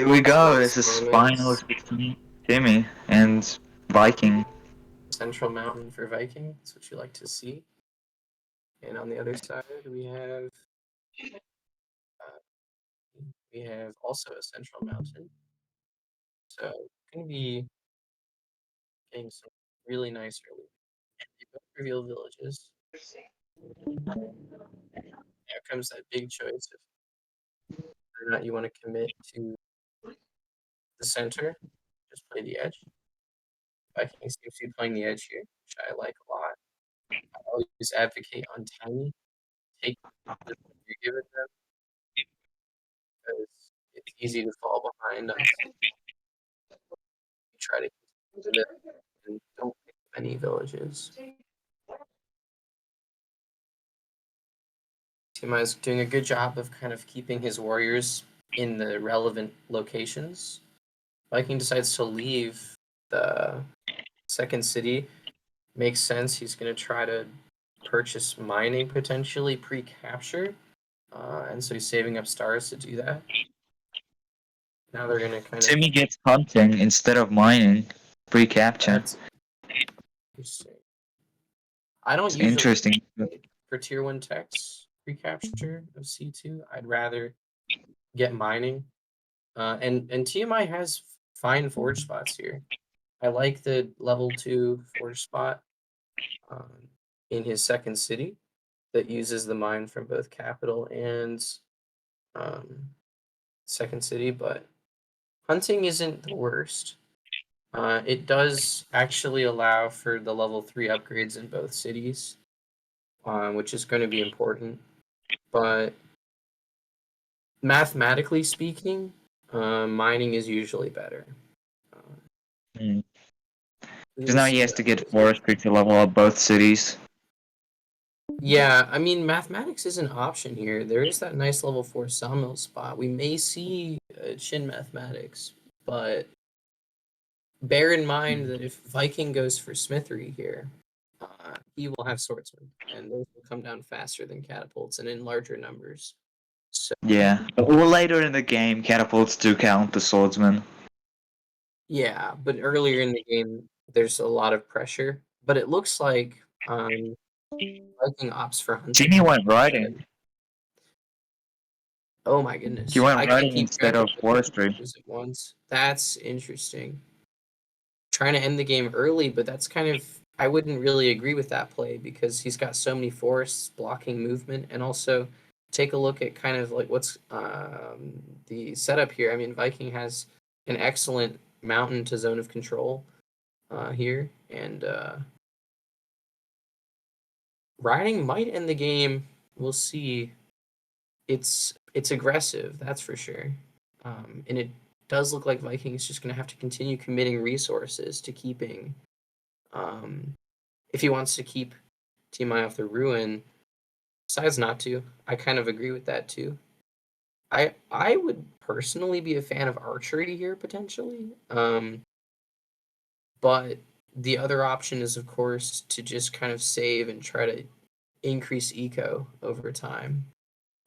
Here we go. This is Drylands, finals between Timmy and Viking. Central Mountain for Viking. That's what you like to see. And on the other side, we have also a Central Mountain. So going to be getting some really nice early. You both reveal villages. Now comes that big choice of whether or not you want to commit to the center, just play the edge. Viking seems to be playing the edge here, which I like a lot. I always advocate on tiny. Take the you're giving them because it's easy to fall behind on you try to keep it and don't pick many villages. Tima is doing a good job of kind of keeping his warriors in the relevant locations. Viking decides to leave the second city. Makes sense. He's going to try to purchase mining potentially pre-capture. And so he's saving up stars to do that. Now they're going to kind of... Timmy gets hunting instead of mining. Pre-capture. That's interesting. I don't It's usually interesting. for tier 1 techs pre-capture of C2. I'd rather get mining. And TMI has fine forge spots here. I like the level 2 forge spot in his second city that uses the mine from both capital and second city, but hunting isn't the worst. It does actually allow for the level 3 upgrades in both cities, which is going to be important. But mathematically speaking, mining is usually better. Because now he has to get forestry to level up both cities. Yeah, I mean, mathematics is an option here. There is that nice level 4 sawmill spot. We may see Shin mathematics, but bear in mind that if Viking goes for smithery here, he will have swordsmen, and those will come down faster than catapults and in larger numbers. So Yeah, but later in the game, catapults do count the swordsman. yeah, but earlier in the game, there's a lot of pressure. But it looks like Viking opts for hunting. Timmy went riding. Oh my goodness. He went I can't riding keep instead track of forestry. at once. That's interesting. Trying to end the game early, but that's kind of... I wouldn't really agree with that play because he's got so many forests blocking movement. And also, take a look at kind of like what's the setup here. I mean, Viking has an excellent mountain to zone of control here, and riding might end the game. We'll see. It's aggressive, that's for sure, and it does look like Viking is just going to have to continue committing resources to keeping, if he wants to keep TMI off the ruin. Decides not to. I kind of agree with that too. I would personally be a fan of archery here potentially, but the other option is, of course, to just kind of save and try to increase eco over time.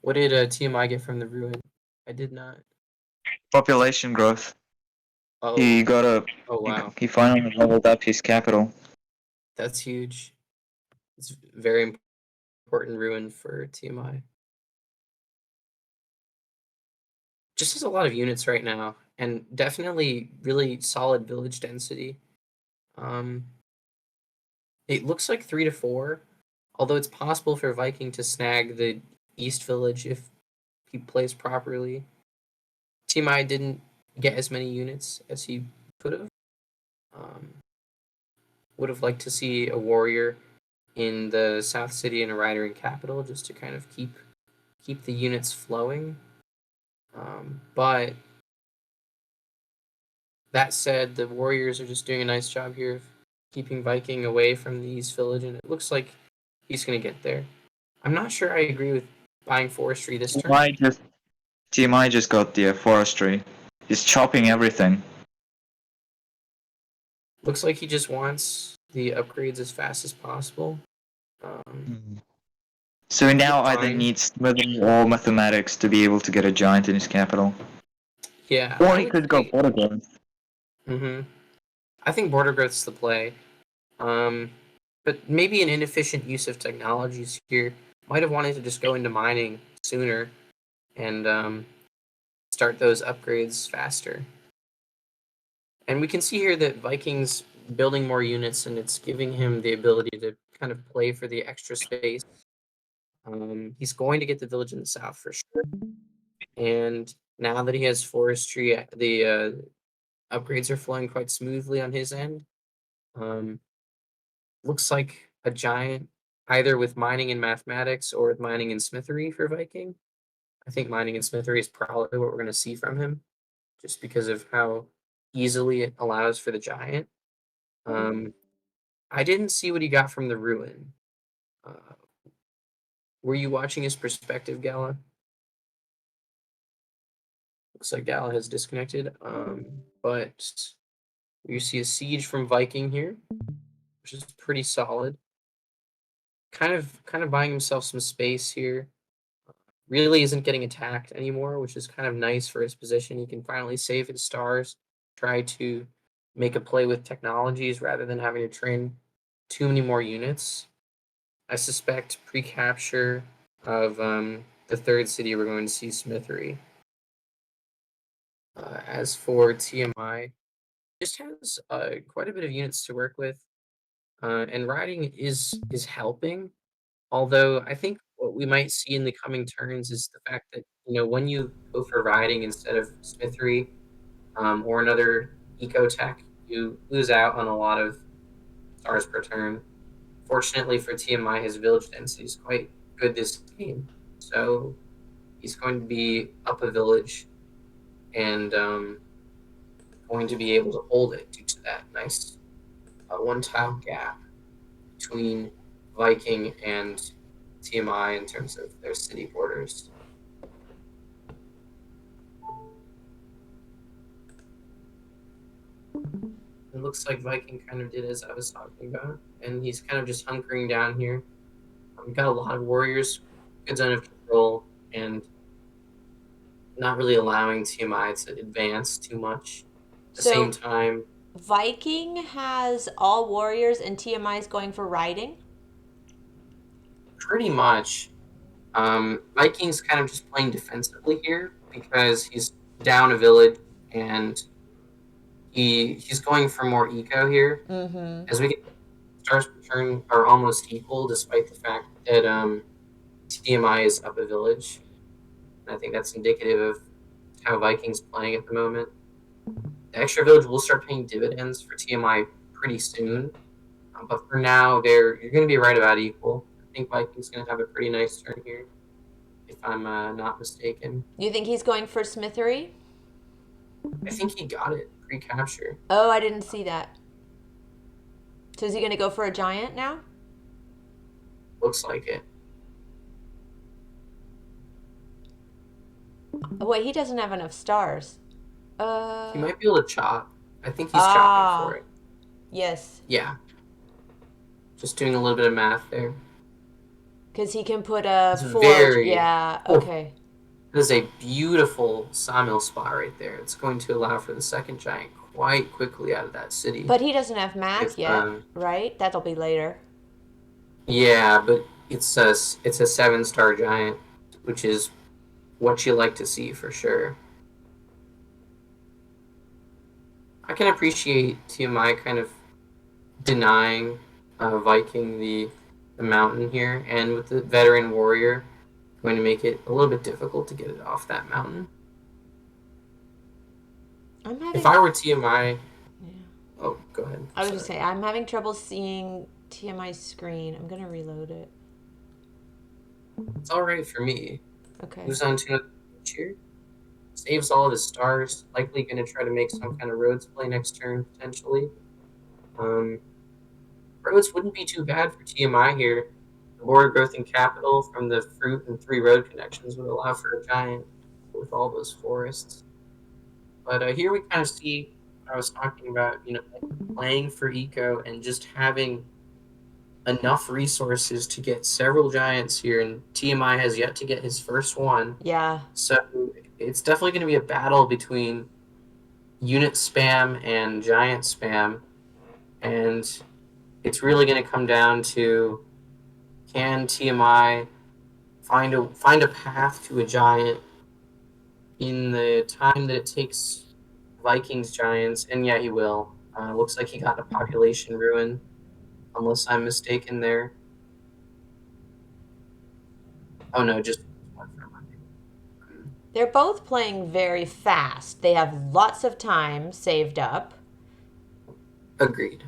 What did TMI get from the ruin? I did not. Population growth. Oh, He got oh wow, he finally leveled up his capital. that's huge. It's very important ruin for TMI. Just has a lot of units right now, and definitely really solid village density. It looks like 3 to 4, although it's possible for Viking to snag the East Village if he plays properly. TMI didn't get as many units as he could have. Would have liked to see a warrior in the South City and a rider in capital just to kind of keep the units flowing. But that said, the warriors are just doing a nice job here of keeping Viking away from the East Village, and it looks like he's going to get there. I'm not sure I agree with buying forestry this turn. TMI just got the forestry. He's chopping everything. Looks like he just wants the upgrades as fast as possible. So he now either needs smithing or mathematics to be able to get a giant in his capital. Yeah, Or I he would could go say. border growth. I think border growth's the play. Um, but maybe an inefficient use of technologies here. Might have wanted to just go into mining sooner and start those upgrades faster. And we can see here that Vikings building more units, and it's giving him the ability to kind of play for the extra space. He's going to get the village in the south for sure. And now that he has forestry, the upgrades are flowing quite smoothly on his end. Um, Looks like a giant, either with mining and mathematics or with mining and smithery for Viking. I think mining and smithery is probably what we're going to see from him, just because of how easily it allows for the giant. Um, I didn't see what he got from the ruin. Uh, were you watching his perspective, Gala? Looks like Gala has disconnected. But you see a siege from Viking here, which is pretty solid. Kind of buying himself some space here. Really isn't getting attacked anymore, which is kind of nice for his position. He can finally save his stars, try to make a play with technologies rather than having to train too many more units. I suspect pre-capture of the third city, we're going to see Smithery. As for TMI, just has quite a bit of units to work with, and riding is helping. Although I think what we might see in the coming turns is the fact that when you go for riding instead of Smithery or another eco tech, you lose out on a lot of stars per turn. Fortunately for TMI, his village density is quite good this game, so he's going to be up a village and going to be able to hold it due to that nice one tile gap between Viking and TMI in terms of their city borders. It looks like Viking kind of did as I was talking about, and he's kind of just hunkering down here. We've got a lot of warriors, good zone of control, and not really allowing TMI to advance too much. At the same So time, Viking has all warriors and TMI is going for riding. pretty much, Viking's kind of just playing defensively here because he's down a village and he's going for more eco here. Mm-hmm. As we get stars per turn are almost equal, despite the fact that TMI is up a village. And I think that's indicative of how Vikings playing at the moment. The extra village will start paying dividends for TMI pretty soon, but for now, you're going to be right about equal. I think Vikings going to have a pretty nice turn here, if I'm not mistaken. You think he's going for Smithery? I think he got it pre-capture. Oh, I didn't see that. So is he going to go for a giant now? Looks like it. Oh, wait, he doesn't have enough stars. He might be able to chop. I think he's chopping for it. Yes. Yeah. Just doing a little bit of math there. Because he can put a It's forge. very. Yeah, Oh, okay. that is a beautiful sawmill spot right there. It's going to allow for the second giant quite quickly out of that city. But he doesn't have math If, yet, right? That'll be later. Yeah, but it's a 7-star giant, which is what you like to see for sure. I can appreciate TMI kind of denying Viking the mountain here, and with the veteran warrior, going to make it a little bit difficult to get it off that mountain. If I were TMI, Yeah. oh, go ahead. I was just saying, I'm having trouble seeing TMI's screen. I'm gonna reload it. It's all right for me. Okay. Moves on to another here. Saves all of his stars. Likely going to try to make some kind of roads play next turn, potentially. Roads wouldn't be too bad for TMI here. The border growth and capital from the fruit and 3 road connections would allow for a giant with all those forests. But here we kind of see what I was talking about, playing for eco and just having enough resources to get several giants here, and TMI has yet to get his first one. Yeah. So it's definitely going to be a battle between unit spam and giant spam, and it's really going to come down to, can TMI find a path to a giant in the time that it takes Vikings giants? And yeah, he will. Looks like he got a population ruin, unless I'm mistaken there. Oh no, just one for Monday. They're both playing very fast. They have lots of time saved up. Agreed.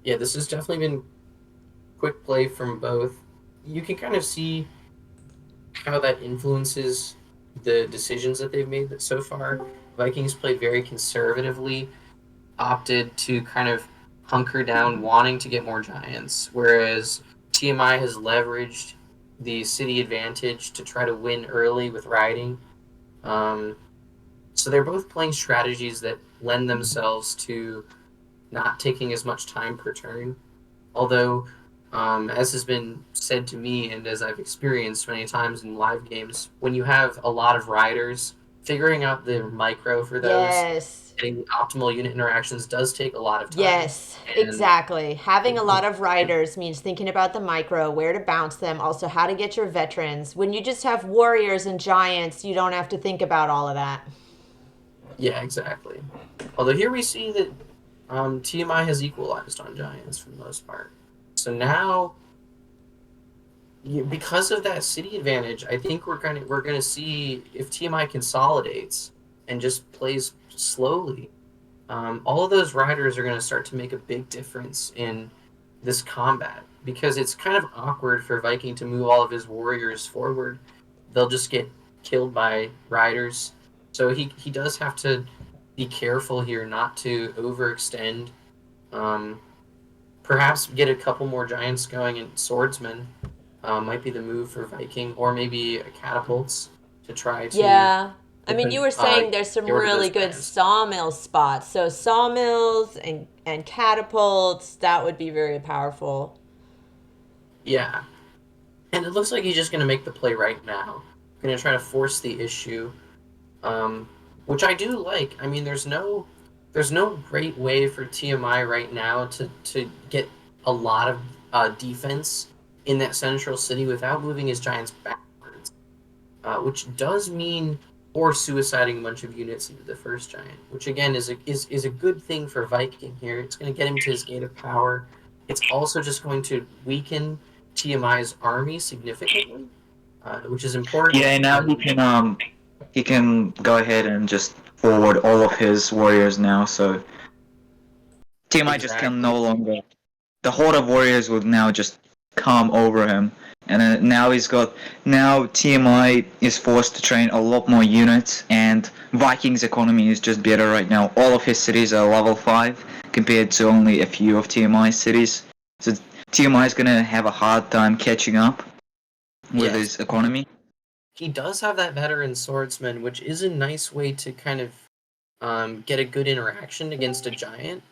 Yeah, this has definitely been quick play from both. You can kind of see how that influences the decisions that they've made so far. Vikings played very conservatively, opted to kind of hunker down, wanting to get more giants, whereas TMI has leveraged the city advantage to try to win early with riding. So they're both playing strategies that lend themselves to not taking as much time per turn. Although, as has been said to me and as I've experienced many times in live games, when you have a lot of riders, figuring out the micro for those, Yes. getting optimal unit interactions does take a lot of time. Yes, And exactly. Having a lot of riders means thinking about the micro, where to bounce them, also how to get your veterans. When you just have warriors and giants, you don't have to think about all of that. yeah, exactly. Although here we see that TMI has equalized on giants for the most part. So now, because of that city advantage, I think we're gonna see if TMI consolidates and just plays slowly. All of those riders are gonna start to make a big difference in this combat, because it's kind of awkward for Viking to move all of his warriors forward. They'll just get killed by riders. So he does have to be careful here not to overextend. Perhaps get a couple more giants going, and swordsmen might be the move for Viking, or maybe catapults to try to Yeah. I mean, you were saying there's some get rid of really those good giants. sawmill spots. So sawmills and catapults, that would be very powerful. Yeah, and it looks like he's just going to make the play right now. Going to try to force the issue, which I do like. I mean, there's no great way for TMI right now to get a lot of defense in that central city without moving his giants backwards, which does mean or suiciding a bunch of units into the first giant, which again is a good thing for Viking here. It's going to get him to his gate of power. It's also just going to weaken TMI's army significantly, which is important. Yeah, now he can go ahead and just forward all of his warriors now, so TMI just can Exactly. no longer. The horde of warriors will now just come over him, and then now TMI is forced to train a lot more units, and Viking's economy is just better right now. All of his cities are level 5 compared to only a few of TMI's cities, so TMI is gonna have a hard time catching up with Yes. his economy. He does have that veteran swordsman, which is a nice way to kind of get a good interaction against a giant.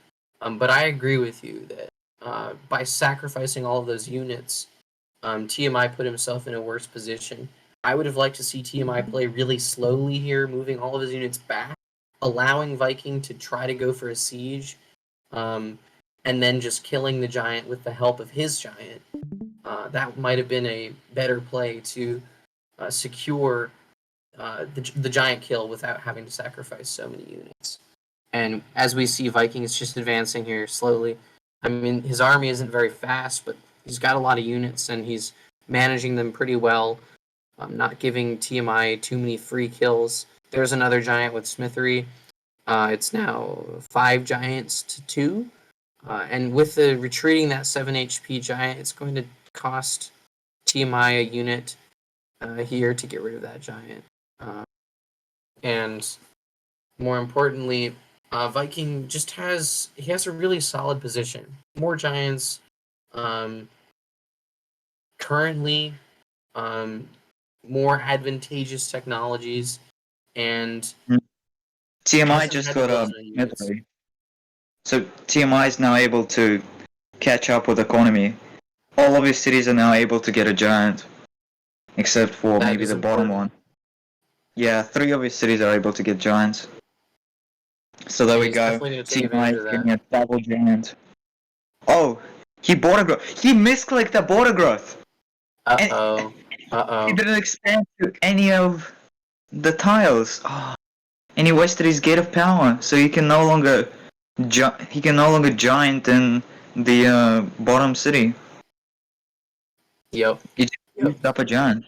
But I agree with you that by sacrificing all of those units, TMI put himself in a worse position. I would have liked to see TMI play really slowly here, moving all of his units back, allowing Viking to try to go for a siege, and then just killing the giant with the help of his giant. That might have been a better play to secure the giant kill without having to sacrifice so many units. And as we see, Vikings just advancing here slowly. I mean, his army isn't very fast, but he's got a lot of units, and he's managing them pretty well, not giving TMI too many free kills. There's another giant with Smithery. It's now 5 giants to 2. And with the retreating that 7 HP giant, it's going to cost TMI a unit here to get rid of that giant. And more importantly, Viking just has a really solid position. More giants, currently, more advantageous technologies, and TMI hasn't just had to got build a as many units. military. So TMI is now able to catch up with economy. All of his cities are now able to get a giant, except for That maybe is the bottom important. one. Yeah, 3 of his cities are able to get giants. So there we He's go. definitely going to take TMI advantage is of getting that. a double giant. Oh, he border growth. He misclicked the border growth. And Uh-oh. he Uh-oh. didn't expand to any of the tiles. Oh. And he wasted his gate of power, so he can no longer giant in the bottom city. Yep. He just Yep. used up a giant.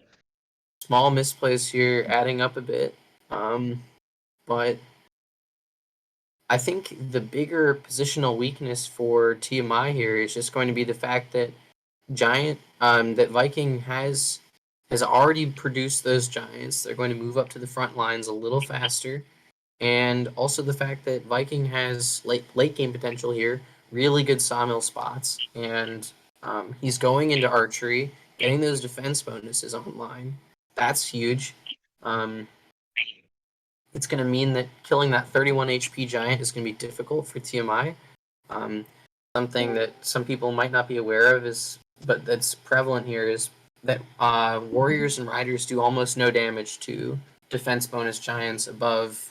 Small misplays here, adding up a bit. But I think the bigger positional weakness for TMI here is just going to be the fact that that Viking has already produced those giants. They're going to move up to the front lines a little faster, and also the fact that Viking has late game potential here, really good sawmill spots, and he's going into archery, getting those defense bonuses online. That's huge. Um, it's going to mean that killing that 31 HP giant is going to be difficult for TMI. Um, Something that some people might not be aware of but that's prevalent here is that warriors and riders do almost no damage to defense bonus giants above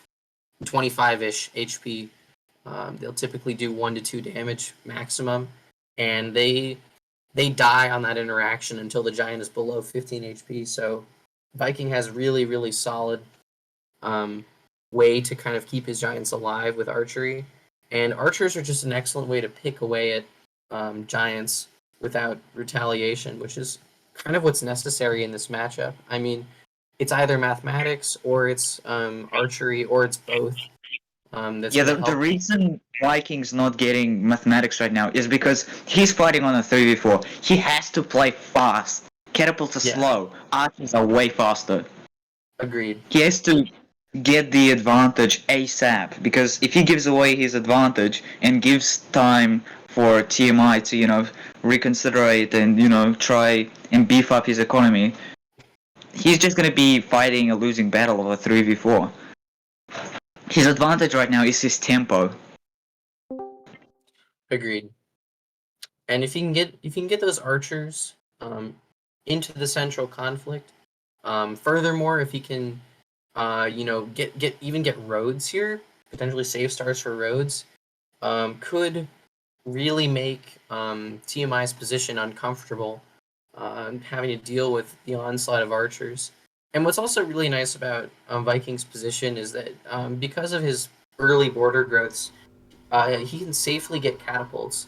25-ish HP. They'll typically do 1 to 2 damage maximum, and they die on that interaction until the giant is below 15 HP. So Viking has really solid way to kind of keep his giants alive with archery, and archers are just an excellent way to pick away at giants without retaliation, which is kind of what's necessary in this matchup. I mean, it's either mathematics or it's archery or it's both. That's Yeah, going to the help. reason Viking's not getting mathematics right now is because he's fighting on a 3v4. He has to play fast. Catapults are Yeah. slow. Archers are way faster. Agreed. He has to get the advantage ASAP, because if he gives away his advantage and gives time for TMI to, reconsider it and, try and beef up his economy, he's just going to be fighting a losing battle of a 3v4. His advantage right now is his tempo. Agreed. And if you can get those archers into the central conflict, furthermore, if he can get roads here, potentially save stars for roads, could really make TMI's position uncomfortable, having to deal with the onslaught of archers. And what's also really nice about Viking's position is that because of his early border growths, he can safely get catapults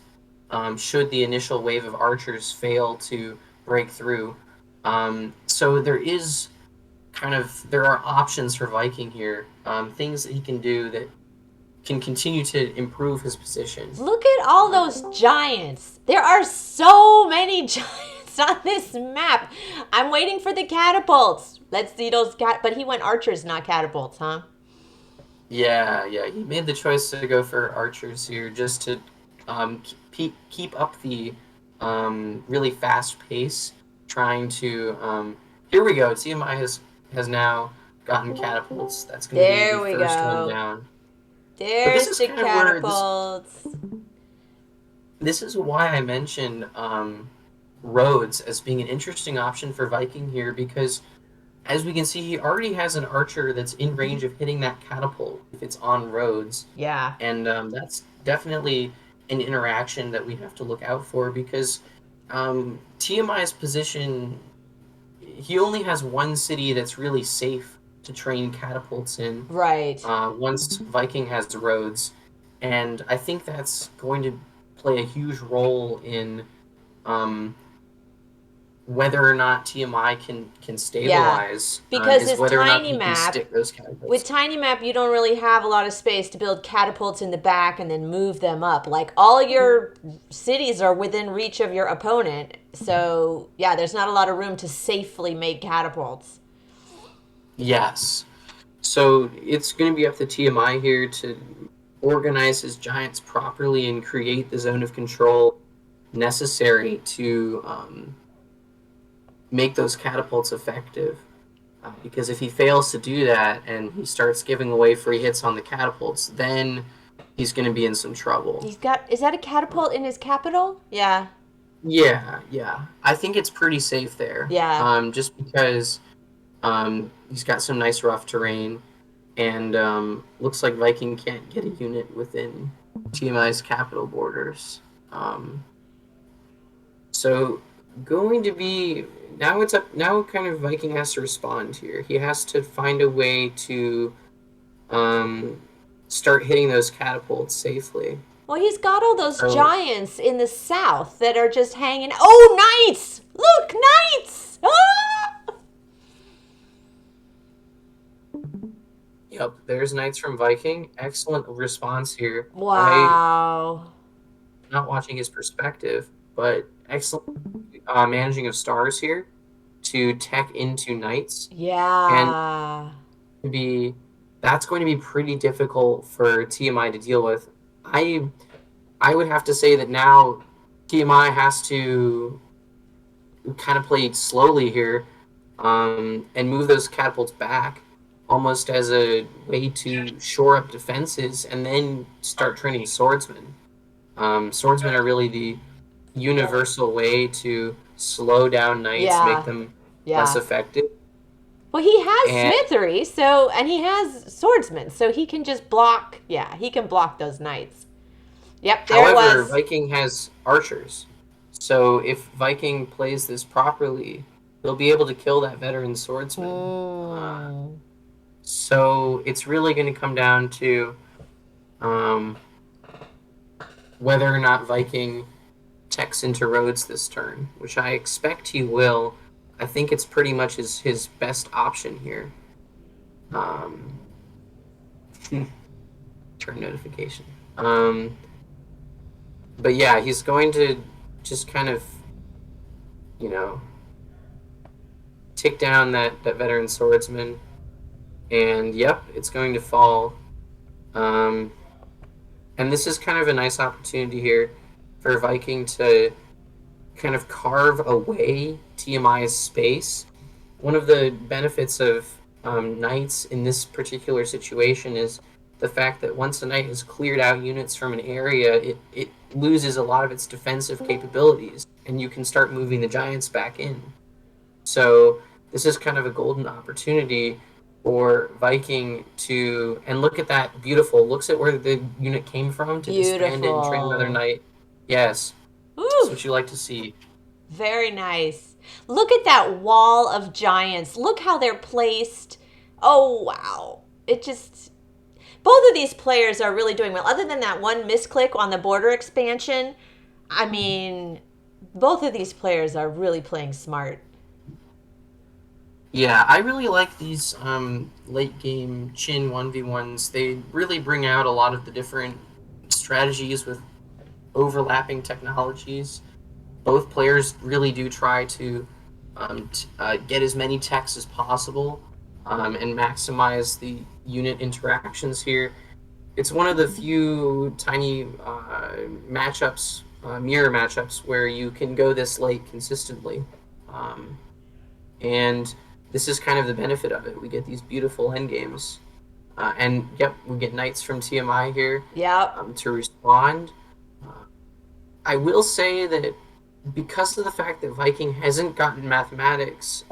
should the initial wave of archers fail to break through. So there are options for Viking here, things that he can do that can continue to improve his position. Look at all those giants. There are so many giants on this map. I'm waiting for the catapults. Let's see those but he went archers, not catapults, huh? Yeah, he made the choice to go for archers here just to keep up the really fast pace, trying to here we go. TMI has now gotten catapults. That's going to be There the we first one go. down. There's the catapults. This is why I mentioned roads as being an interesting option for Viking here, because as we can see, he already has an archer that's in range of hitting that catapult if it's on roads. Yeah. And that's definitely an interaction that we have to look out for, because TMI's position, he only has one city that's really safe to train catapults in. Right. Once Viking has roads. And I think that's going to play a huge role in whether or not TMI can stabilize. Because is this whether or not tiny he can map, stick those catapults. with tiny map, you don't really have a lot of space to build catapults in the back and then move them up. Like, all your cities are within reach of your opponent. So, yeah, there's not a lot of room to safely make catapults. Yes. So it's going to be up to TMI here to organize his giants properly and create the zone of control necessary to make those catapults effective. Because if he fails to do that and he starts giving away free hits on the catapults, then he's going to be in some trouble. Is that a catapult in his capital? Yeah. Yeah. I think it's pretty safe there. Yeah. Just because He's got some nice rough terrain, and looks like Viking can't get a unit within TMI's capital borders. So going to be now it's up now kind of Viking has to respond here. He has to find a way to start hitting those catapults safely. Well, he's got all those So- giants in the south that are just hanging. Oh, knights! Look, knights! Ah! Yep, there's knights from Viking. Excellent response here. Wow. Not watching his perspective, but excellent managing of stars here to tech into knights. Yeah. That's going to be pretty difficult for TMI to deal with. I would have to say that now TMI has to kind of play slowly here, and move those catapults back, almost as a way to shore up defenses, and then start training swordsmen. Swordsmen are really the universal way to slow down knights, Yeah. make them Yeah. less effective. Well, he has And- smithery, and he has swordsmen, so he can just block. Yeah, he can block those knights. Yep, there However, it was. Viking has archers. So if Viking plays this properly, he'll be able to kill that veteran swordsman. Mm. So it's really going to come down to whether or not Viking techs into roads this turn, which I expect he will. I think it's pretty much his best option here. Turn notification. But yeah, he's going to just kind of, tick down that veteran swordsman. And yep, it's going to fall. And this is kind of a nice opportunity here for Viking to kind of carve away TMI's space. One of the benefits of knights in this particular situation is the fact that once a knight has cleared out units from an area, it loses a lot of its defensive capabilities, and you can start moving the giants back in. So this is kind of a golden opportunity for Viking to, and look at that, beautiful. Looks at where the unit came from to disband it and train another Beautiful. knight. Yes, that's Ooh, what you like to see. very nice. Look at that wall of giants. Look how they're placed. Oh, wow. Both of these players are really doing well. Other than that one misclick on the border expansion, I mean, both of these players are really playing smart. Yeah, I really like these late game Chin 1v1s. They really bring out a lot of the different strategies with overlapping technologies. Both players really do try to get as many techs as possible and maximize the unit interactions here. It's one of the few tiny matchups, mirror matchups, where you can go this late consistently. And this is kind of the benefit of it. We get these beautiful endgames. And yep, we get knights from TMI here Yep. to respond. I will say that because of the fact that Viking hasn't gotten mathematics,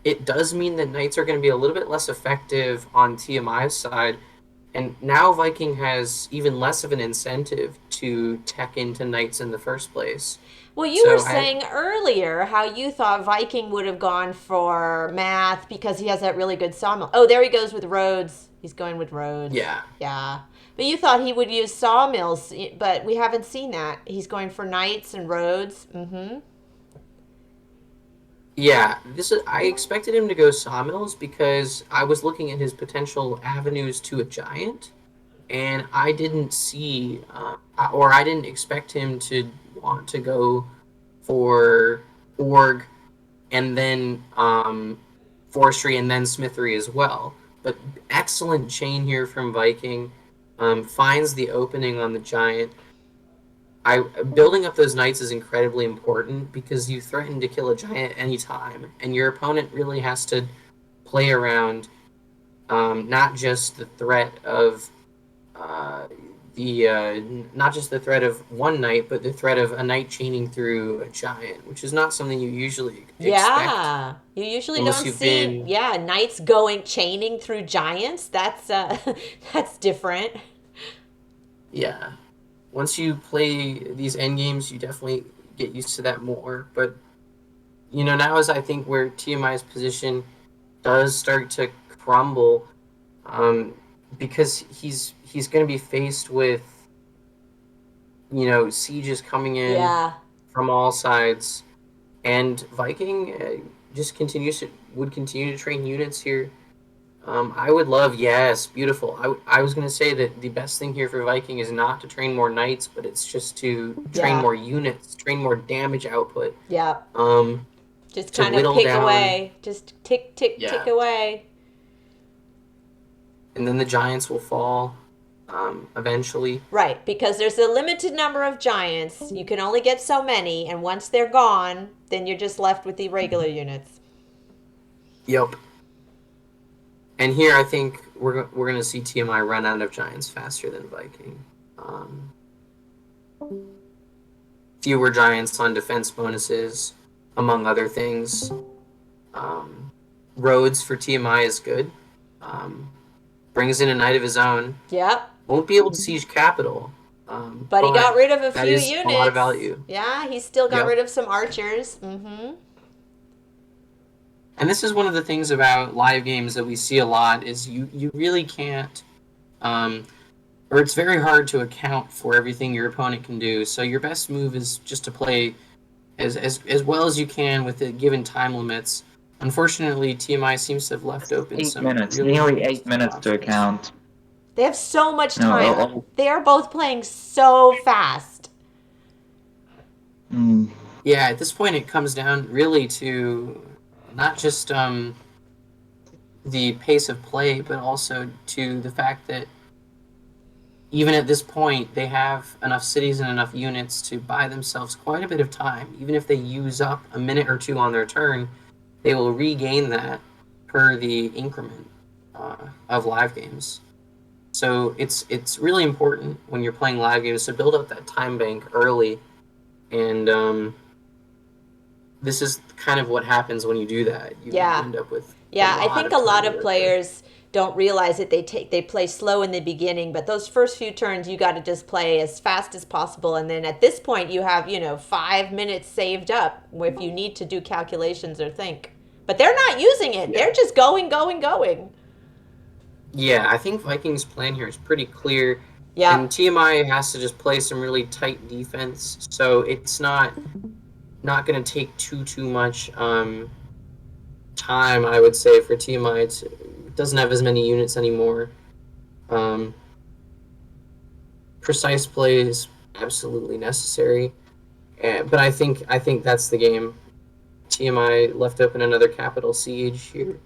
it does mean that knights are going to be a little bit less effective on TMI's side. And now Viking has even less of an incentive to tech into knights in the first place. Well, you So were saying earlier how you thought Viking would have gone for math because he has that really good sawmill. Oh, there he goes with roads. He's going with roads. Yeah. Yeah. But you thought he would use sawmills, but we haven't seen that. He's going for knights and roads. Mm-hmm. Yeah, I expected him to go sawmills because I was looking at his potential avenues to a giant, and I didn't see, or I didn't expect him to want to go for org and then forestry and then smithery as well. But excellent chain here from Viking. Finds the opening on the giant. Building up those knights is incredibly important because you threaten to kill a giant anytime, and your opponent really has to play around not just the threat of not just the threat of one knight, but the threat of a knight chaining through a giant, which is not something you usually expect. Yeah, you usually Unless don't you've see been- knights chaining through giants. That's that's different. Yeah. Once you play these end games, you definitely get used to that more. But now is I think where TMI's position does start to crumble, because he's going to be faced with sieges coming in Yeah. from all sides, and Viking just would continue to train units here. I would love, yes, beautiful. I was going to say that the best thing here for Viking is not to train more knights, but it's just to train more units, train more damage output. Yeah. Um, Just to kind of whittle pick down- away. Just tick, tick, Yeah. tick away. and then the giants will fall eventually. Right, because there's a limited number of giants. You can only get so many, and once they're gone, then you're just left with the regular units. Yep. And here I think we're going to see TMI run out of giants faster than Viking. Fewer giants on defense bonuses, among other things. Roads for TMI is good. Brings in a knight of his own. Yep. Won't be able to siege capital. But he got rid of a that few is units. a lot of value. Yeah, he still got Yep. rid of some archers. Mm-hmm. And this is one of the things about live games that we see a lot is you really can't, or it's very hard to account for everything your opponent can do. So your best move is just to play as well as you can with the given time limits. Unfortunately, TMI seems to have left open 8 some minutes, really nearly interesting 8 minutes to options. account. They have so much No, time. They are both playing so fast. Mm. Yeah, at this point it comes down really to not just the pace of play, but also to the fact that even at this point, they have enough cities and enough units to buy themselves quite a bit of time. Even if they use up a minute or two on their turn, they will regain that per the increment of live games. So it's really important when you're playing live games to build up that time bank early, and this is kind of what happens when you do that. You end up with I think a lot of time to work with. players don't realize that they play slow in the beginning, but those first few turns you got to just play as fast as possible, and then at this point you have 5 minutes saved up if you need to do calculations or think. But they're not using it. They're just going. Yeah, I think Vikings' plan here is pretty clear. Yeah. And TMI has to just play some really tight defense, so it's not going to take too much time, I would say, for TMI. It doesn't have as many units anymore. Precise play is absolutely necessary, but I think that's the game. TMI left open another capital siege here,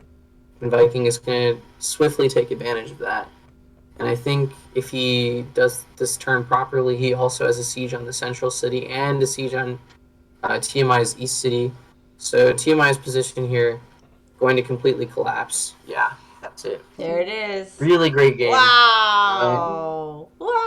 and Viking is going to swiftly take advantage of that. And I think if he does this turn properly, he also has a siege on the central city and a siege on TMI's east city. So TMI's position here going to completely collapse. Yeah, that's it. There it is. Really great game. Wow. Wow.